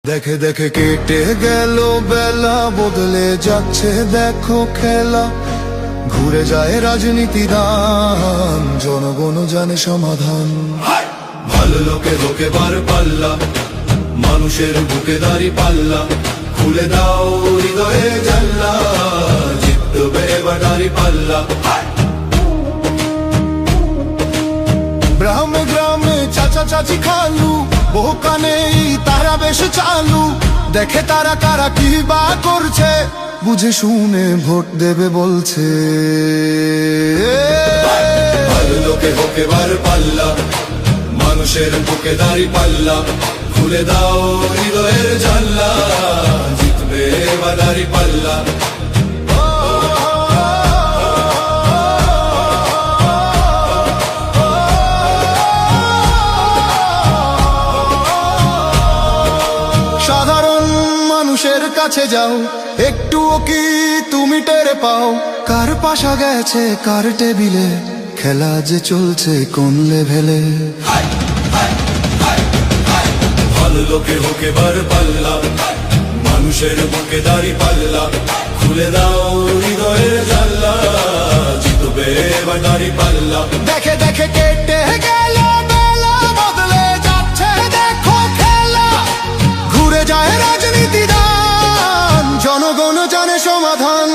দেখে দেখে কেটে গেল বেলা, বদলে যাচ্ছে দেখো খেলা। ঘুরে যায় রাজনীতি দান, জনগণ জানে সমাধান। ভালো লোকে লোকে বার পাল্লা, মানুষের বুকে দাঁড়ি পাল্লা। খুলে দাও হৃদয়ে জানলা, জিতবে এবার দাঁড়ি পাল্লা। গ্রামে গ্রামে চাচা চাচি খালু, বহু কানে তারা বেশ চালু। দেখে তারা কারা কি বা করছে, বুঝে শুনে ভোট দেবে বলছে। ভালো লোকে হোকে বার পাল্লা, মানুষের বুকে দাঁড়ি পাল্লা। খুলে দাও হৃদয়ের জানলা, জিতবে এবার দাঁড়ি পাল্লা। সাধারণ মানুষের কাছে যাও, একটুও কি তুমি টের পাও? কার পাশা গেছে কার টেবিলে, খেলা যে চলছে কোন লেভেলে। ভালো লোকে হোকে বার পাল্লা, মানুষের বুকে দাঁড়ি পাল্লা। খুলে দাও হৃদয়ের জানলা, জিতবে এবার দাঁড়ি পাল্লা। দেখে দেখে কেটে গেল বেলা, বদলে যাচ্ছে দেখো খেলা। ঘুরে যায় রাজনীতি দান, জনগণ জানে সমাধান।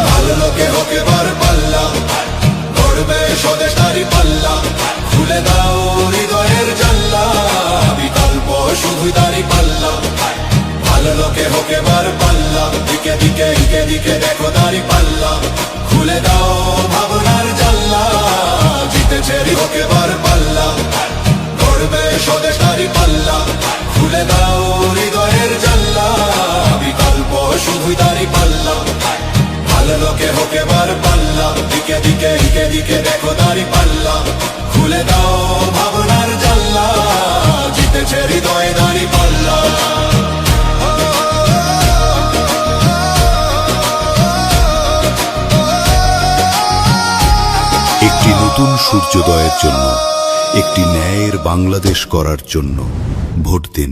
ভালো লোকে হোকে বার পাল্লা, করবে স্বদেশ দাঁড়ি পাল্লা। খুলে দাও হৃদয়ের জানলা, বিকল্প শুধু দাঁড়ি পাল্লা। ভালো লোকে হোকে বার পাল্লা, দিকে দিকে দিকে দিকে দেখো দাঁড়ি পাল্লা। খুলে দাও ভাবনার জানলা, জিতেছে হোকে বার পাল্লা। করবে স্বদেশ দাঁড়ি পাল্লা। খুলে দাও হৃদয়ের জানলা, বিকল্প শুধু দাঁড়ি পাল্লা। ভালো লোকে হোকে বার পাল্লা, দিকে দিকে দিকে দিকে দেখো দাঁড়ি পাল্লা। খুলে দাও ভাবনার জানলা, জিতেছে হৃদয়ে দাঁড়ি পাল্লা। একটি নতুন সূর্যোদয়ের জন্য, একটি ন্যায়ের বাংলাদেশ করার জন্য ভোট দিন।